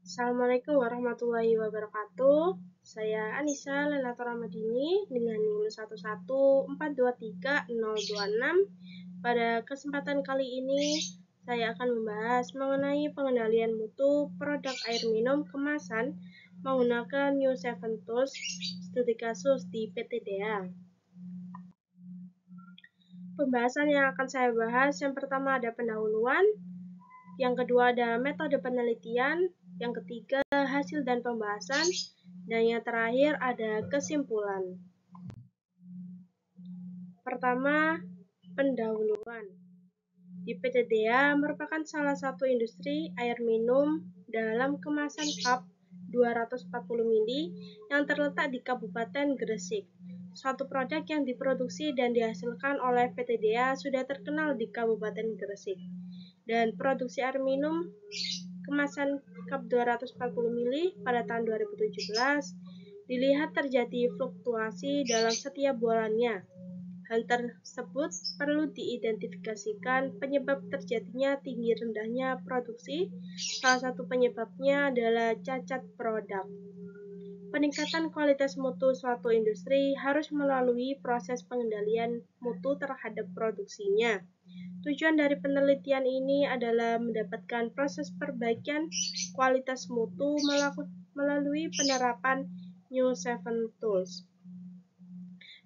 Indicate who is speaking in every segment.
Speaker 1: Assalamualaikum warahmatullahi wabarakatuh. Saya Anissa Lenato Ramadini dengan NIM 114230026. Pada kesempatan kali ini, saya akan membahas mengenai pengendalian mutu produk air minum kemasan menggunakan New Seven Tools studi kasus di PT DEA. Pembahasan yang akan saya bahas, yang pertama ada pendahuluan, yang kedua ada metode penelitian, yang ketiga hasil dan pembahasan, dan yang terakhir ada kesimpulan. Pertama, pendahuluan. Di PT DEA merupakan salah satu industri air minum dalam kemasan cup 240 ml yang terletak di Kabupaten Gresik. Suatu produk yang diproduksi dan dihasilkan oleh PT DEA sudah terkenal di Kabupaten Gresik. Dan produksi air minum kemasan cup 240 ml pada tahun 2017 dilihat terjadi fluktuasi dalam setiap bulannya. Hal tersebut perlu diidentifikasikan penyebab terjadinya tinggi rendahnya produksi. Salah satu penyebabnya adalah cacat produk. Peningkatan kualitas mutu suatu industri harus melalui proses pengendalian mutu terhadap produksinya. Tujuan dari penelitian ini adalah mendapatkan proses perbaikan kualitas mutu melalui penerapan New Seven Tools.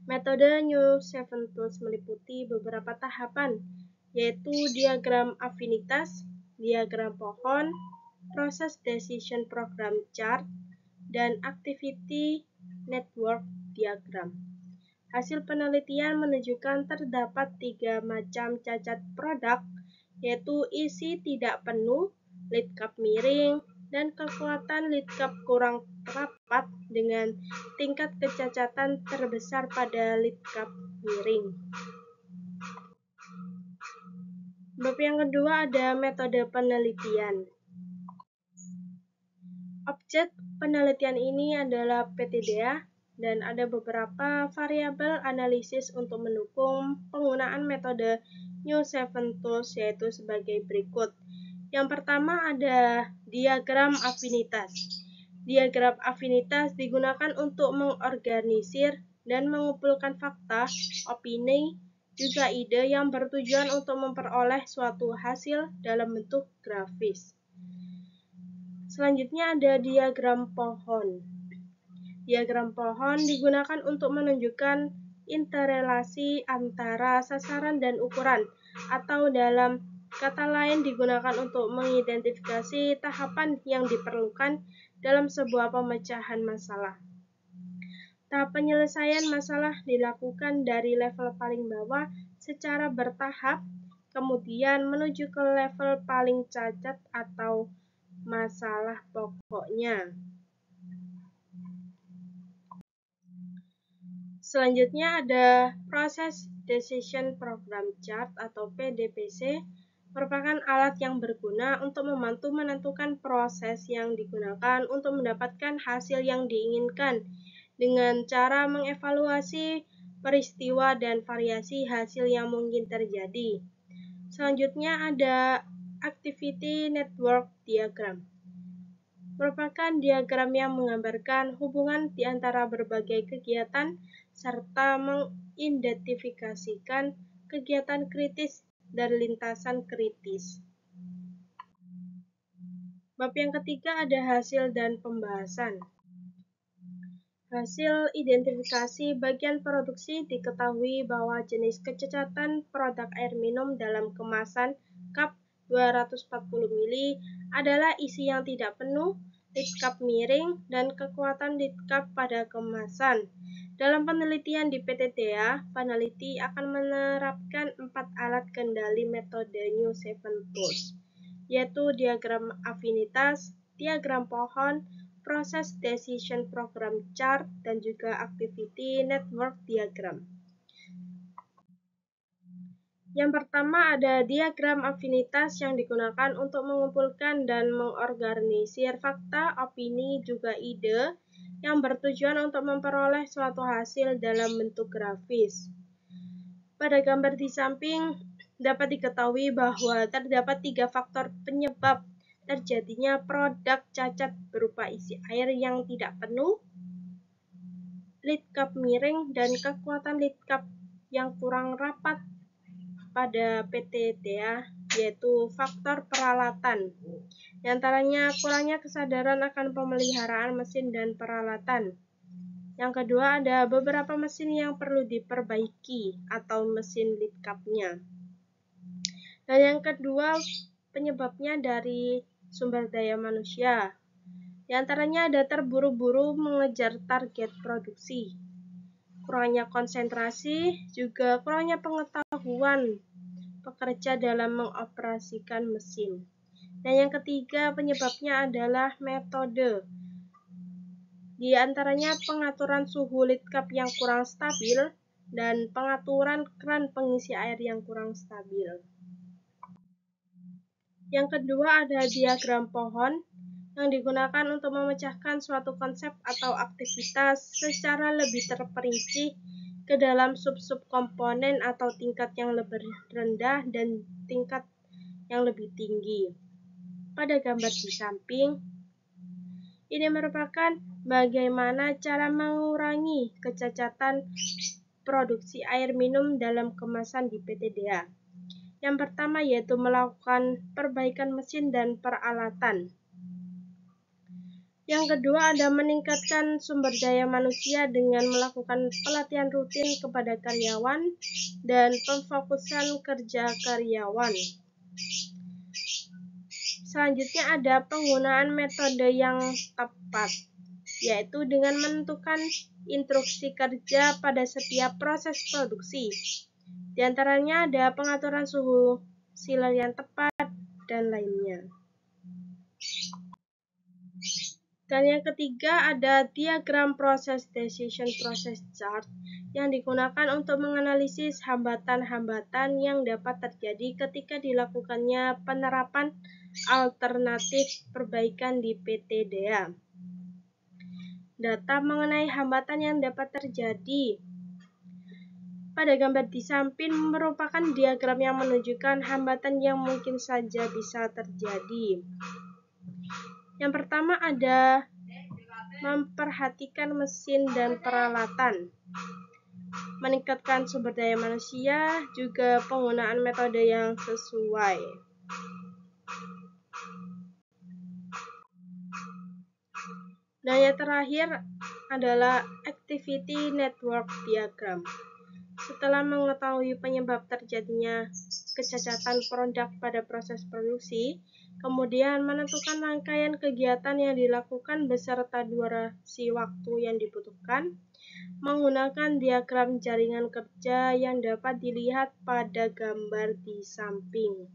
Speaker 1: Metode New Seven Tools meliputi beberapa tahapan, yaitu diagram afinitas, diagram pohon, proses decision program chart, dan activity network diagram. Hasil penelitian menunjukkan terdapat 3 macam cacat produk, yaitu isi tidak penuh, lead cup miring, dan kekuatan lead cup kurang rapat dengan tingkat kecacatan terbesar pada lead cup miring. Bab yang kedua ada metode penelitian. Objek penelitian ini adalah PT DEA dan ada beberapa variabel analisis untuk mendukung penggunaan metode New Seven Tools, yaitu sebagai berikut. Yang pertama ada diagram afinitas. Diagram afinitas digunakan untuk mengorganisir dan mengumpulkan fakta, opini, juga ide yang bertujuan untuk memperoleh suatu hasil dalam bentuk grafis. Selanjutnya ada diagram pohon. Diagram pohon digunakan untuk menunjukkan interrelasi antara sasaran dan ukuran, atau dalam kata lain digunakan untuk mengidentifikasi tahapan yang diperlukan dalam sebuah pemecahan masalah. Tahap penyelesaian masalah dilakukan dari level paling bawah secara bertahap, kemudian menuju ke level paling cacat atau masalah pokoknya. Selanjutnya ada proses decision program chart atau PDPC, merupakan alat yang berguna untuk membantu menentukan proses yang digunakan untuk mendapatkan hasil yang diinginkan dengan cara mengevaluasi peristiwa dan variasi hasil yang mungkin terjadi. Selanjutnya ada activity network diagram. Merupakan diagram yang menggambarkan hubungan di antara berbagai kegiatan serta mengidentifikasikan kegiatan kritis dan lintasan kritis. Bab yang ketiga ada hasil dan pembahasan. Hasil identifikasi bagian produksi diketahui bahwa jenis kecacatan produk air minum dalam kemasan cup 240 ml adalah isi yang tidak penuh, lead cup miring, dan kekuatan lead cup pada kemasan. Dalam penelitian di PT DEA, peneliti akan menerapkan 4 alat kendali metode New Seven Tools, yaitu diagram afinitas, diagram pohon, proses decision program chart, dan juga activity network diagram. Yang pertama ada diagram afinitas yang digunakan untuk mengumpulkan dan mengorganisir fakta, opini, juga ide yang bertujuan untuk memperoleh suatu hasil dalam bentuk grafis. Pada gambar di samping dapat diketahui bahwa terdapat 3 faktor penyebab terjadinya produk cacat berupa isi air yang tidak penuh, lead cup miring, dan kekuatan lead cup yang kurang rapat pada PTDA, yaitu faktor peralatan. Di antaranya kurangnya kesadaran akan pemeliharaan mesin dan peralatan. Yang kedua, ada beberapa mesin yang perlu diperbaiki atau mesin lead cup-nya. Dan yang kedua, penyebabnya dari sumber daya manusia. Di antaranya ada terburu-buru mengejar target produksi, kurangnya konsentrasi, juga kurangnya pengetahuan pekerja dalam mengoperasikan mesin. Dan yang ketiga, penyebabnya adalah metode. Di antaranya pengaturan suhu lead cup yang kurang stabil dan pengaturan keran pengisi air yang kurang stabil. Yang kedua ada diagram pohon yang digunakan untuk memecahkan suatu konsep atau aktivitas secara lebih terperinci ke dalam sub-sub komponen atau tingkat yang lebih rendah dan tingkat yang lebih tinggi. Pada gambar di samping, ini merupakan bagaimana cara mengurangi kecacatan produksi air minum dalam kemasan di PTDA. Yang pertama yaitu melakukan perbaikan mesin dan peralatan. Yang kedua ada meningkatkan sumber daya manusia dengan melakukan pelatihan rutin kepada karyawan dan pemfokusan kerja karyawan. Selanjutnya ada penggunaan metode yang tepat, yaitu dengan menentukan instruksi kerja pada setiap proses produksi. Di antaranya ada pengaturan suhu sealer yang tepat dan lainnya. Dan yang ketiga ada diagram proses decision process chart yang digunakan untuk menganalisis hambatan-hambatan yang dapat terjadi ketika dilakukannya penerapan alternatif perbaikan di PTDA. Data mengenai hambatan yang dapat terjadi pada gambar di samping merupakan diagram yang menunjukkan hambatan yang mungkin saja bisa terjadi. Yang pertama ada memperhatikan mesin dan peralatan, meningkatkan sumber daya manusia, juga penggunaan metode yang sesuai. Dan yang terakhir adalah activity network diagram. Setelah mengetahui penyebab terjadinya kecacatan produk pada proses produksi, kemudian menentukan rangkaian kegiatan yang dilakukan beserta durasi waktu yang dibutuhkan, menggunakan diagram jaringan kerja yang dapat dilihat pada gambar di samping.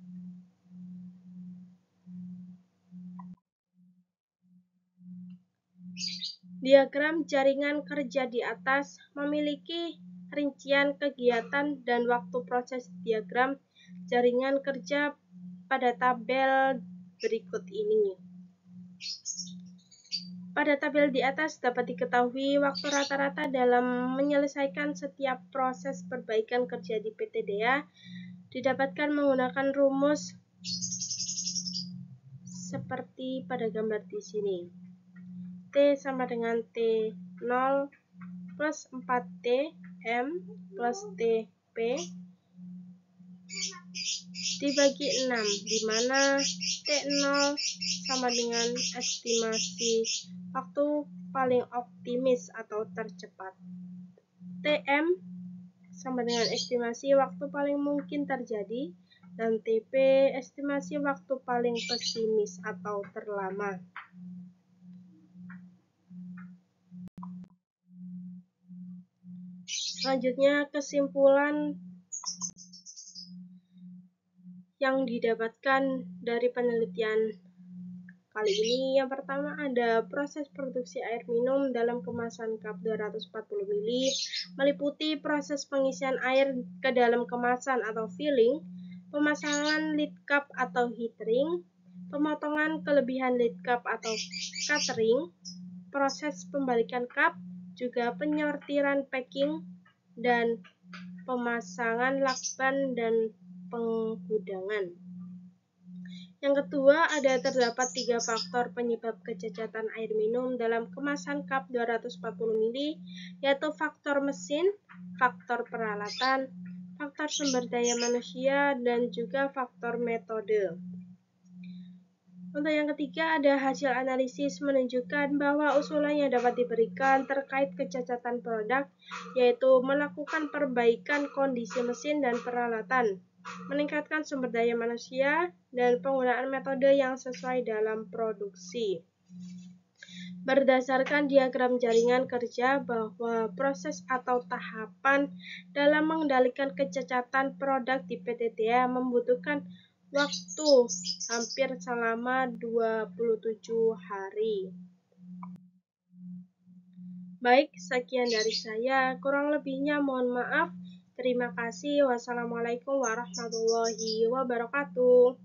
Speaker 1: Diagram jaringan kerja di atas memiliki rincian kegiatan dan waktu proses diagram jaringan kerja pada tabel berikut ini. Pada tabel di atas dapat diketahui waktu rata-rata dalam menyelesaikan setiap proses perbaikan kerja di PTDA didapatkan menggunakan rumus seperti pada gambar di sini. T sama dengan T0 plus 4T M plus TP dibagi 6, di mana T0 sama dengan estimasi waktu paling optimis atau tercepat. TM sama dengan estimasi waktu paling mungkin terjadi, dan TP estimasi waktu paling pesimis atau terlama. Selanjutnya, kesimpulan yang didapatkan dari penelitian kali ini. Yang pertama ada proses produksi air minum dalam kemasan cup 240 ml meliputi proses pengisian air ke dalam kemasan atau filling, pemasangan lid cup atau heatering, pemotongan kelebihan lid cup atau catering, proses pembalikan cup, juga penyortiran packing, dan pemasangan lakban dan penggudangan. Yang kedua, terdapat 3 faktor penyebab kecacatan air minum dalam kemasan cup 240 ml, yaitu faktor mesin, faktor peralatan, faktor sumber daya manusia, dan juga faktor metode. Untuk yang ketiga, hasil analisis menunjukkan bahwa usulan yang dapat diberikan terkait kecacatan produk, yaitu melakukan perbaikan kondisi mesin dan peralatan, meningkatkan sumber daya manusia, dan penggunaan metode yang sesuai dalam produksi. Berdasarkan diagram jaringan kerja bahwa proses atau tahapan dalam mengendalikan kecacatan produk di PT DEA membutuhkan waktu hampir selama 27 hari. Baik, sekian dari saya. Kurang lebihnya mohon maaf. Terima kasih. Wassalamualaikum warahmatullahi wabarakatuh.